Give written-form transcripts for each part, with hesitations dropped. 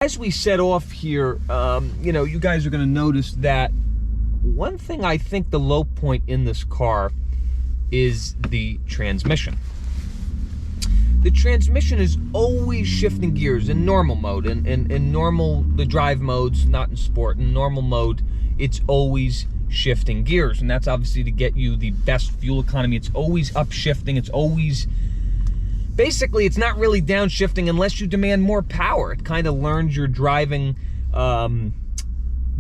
As we set off here, you guys are going to notice that one thing I think the low point in this car is the transmission. The transmission is always shifting gears in normal mode. In normal, the drive modes, not in sport. In normal mode, it's always shifting gears. And that's obviously to get you the best fuel economy. It's always upshifting. It's always... Basically, it's not really downshifting unless you demand more power. It kind of learns your driving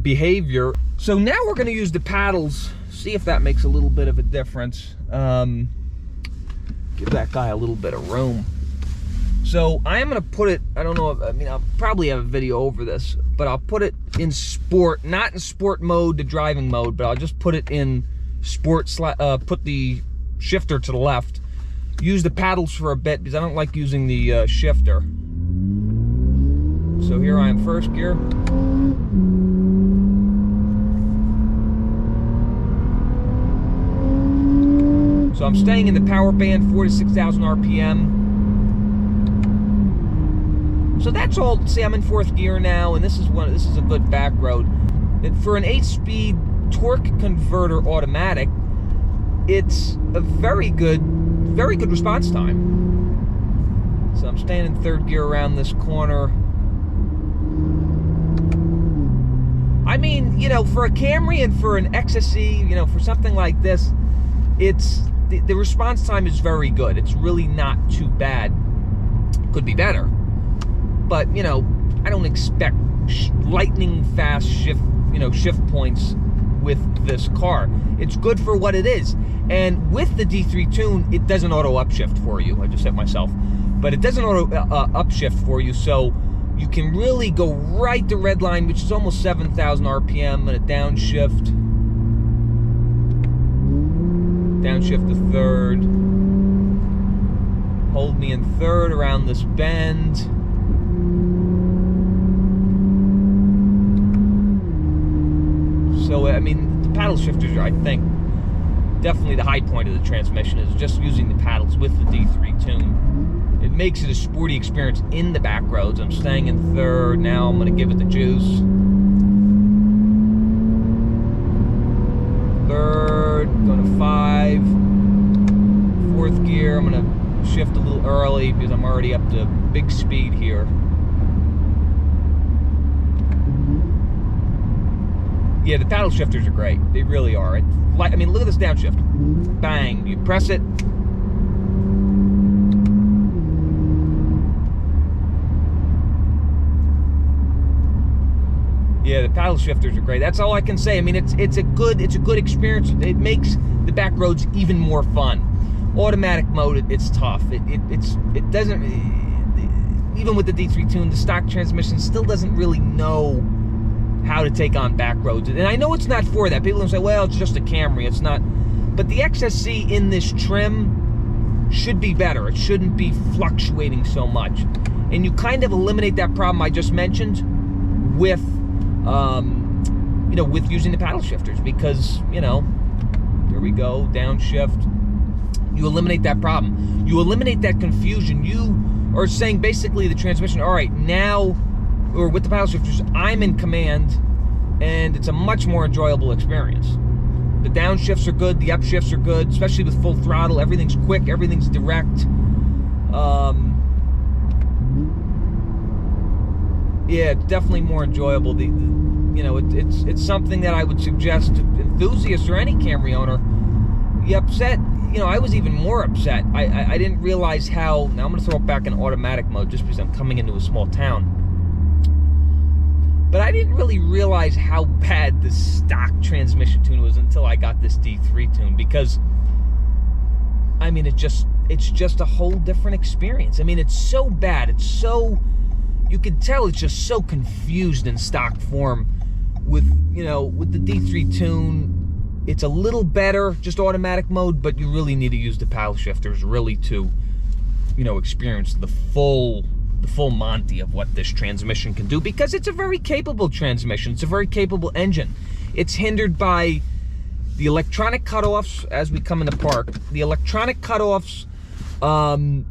behavior. So now we're going to use the paddles, see if that makes a little bit of a difference. Give that guy a little bit of room. So I am going to put it, I don't know, I'll probably have a video over this, but I'll put it in sport, not in sport mode, the driving mode, but I'll just put it in sport, put the shifter to the left. Use the paddles for a bit because I don't like using the shifter. So here I am, first gear. So I'm staying in the power band, 4,000 to 6,000 RPM. So that's all. See, I'm in fourth gear now, and this is a good back road. And for an 8-speed torque converter automatic, it's a very good response time. So I'm staying in third gear around this corner. I mean, for a Camry and for an XSE, for something like this, the response time is very good. It's really not too bad. Could be better. But, I don't expect lightning fast shift points with this car. It's good for what it is. And with the D3 tune, it doesn't auto upshift for you. I just hit myself. But it doesn't auto upshift for you, so you can really go right to red line, which is almost 7,000 RPM, and a downshift. Downshift to third. Hold me in third around this bend. So, the paddle shifters are, I think, definitely the high point of the transmission is just using the paddles with the D3 tune. It makes it a sporty experience in the back roads. I'm staying in third. Now I'm going to give it the juice. Third, going to 5. Fourth gear, I'm going to shift a little early because I'm already up to big speed here. Yeah, the paddle shifters are great. They really are. Look at this downshift. Bang. You press it. Yeah, the paddle shifters are great. That's all I can say. It's a good experience. It makes the back roads even more fun. Automatic mode, it's tough. It doesn't, even with the D3 tune, the stock transmission still doesn't really know how to take on back roads. And I know it's not for that. People don't say, well, it's just a Camry. It's not. But the XSE in this trim should be better. It shouldn't be fluctuating so much. And you kind of eliminate that problem I just mentioned with, with using the paddle shifters because, here we go, downshift. You eliminate that problem. You eliminate that confusion. You are saying basically the transmission, all right, now, or with the paddle shifters, I'm in command, and it's a much more enjoyable experience. The downshifts are good, the upshifts are good, especially with full throttle. Everything's quick, everything's direct. Yeah, it's definitely more enjoyable. It's something that I would suggest to enthusiasts or any Camry owner. You upset, I was even more upset. I didn't realize how. Now I'm going to throw it back in automatic mode just because I'm coming into a small town. But I didn't really realize how bad the stock transmission tune was until I got this D3 tune because, it's just a whole different experience. It's so bad. It's so, you can tell it's just so confused in stock form. With the D3 tune, it's a little better, just automatic mode, but you really need to use the paddle shifters really to, experience the full Monty of what this transmission can do because it's a very capable transmission. It's a very capable engine. It's hindered by the electronic cutoffs as we come in the park. The electronic cutoffs, and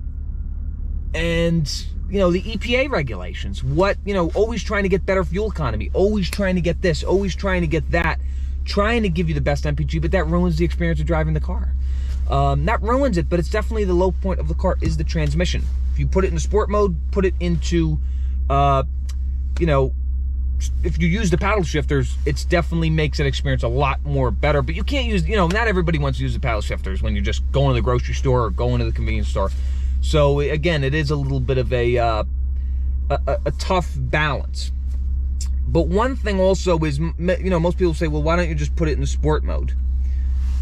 you know, the EPA regulations, what, you know, always trying to get better fuel economy, always trying to get this, always trying to get that, trying to give you the best MPG, but that ruins the experience of driving the car. Not ruins it, but it's definitely the low point of the car is the transmission. If you put it in sport mode, put it into, you know, if you use the paddle shifters, it definitely makes that experience a lot more better. But you can't use, you know, not everybody wants to use the paddle shifters when you're just going to the grocery store or going to the convenience store. So again, it is a little bit of a tough balance. But one thing also is, you know, most people say, well, why don't you just put it in the sport mode?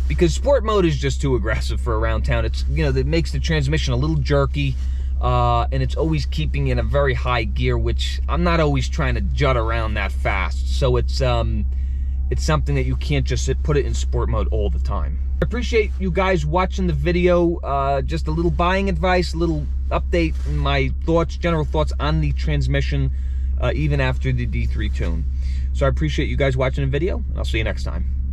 Because sport mode is just too aggressive for around town. It's, you know, that makes the transmission a little jerky. And it's always keeping in a very high gear, which I'm not always trying to jut around that fast. So it's something that you can't just put it in sport mode all the time. I appreciate you guys watching the video. Just a little buying advice, a little update in my thoughts, general thoughts on the transmission, even after the D3 tune. So I appreciate you guys watching the video, and I'll see you next time.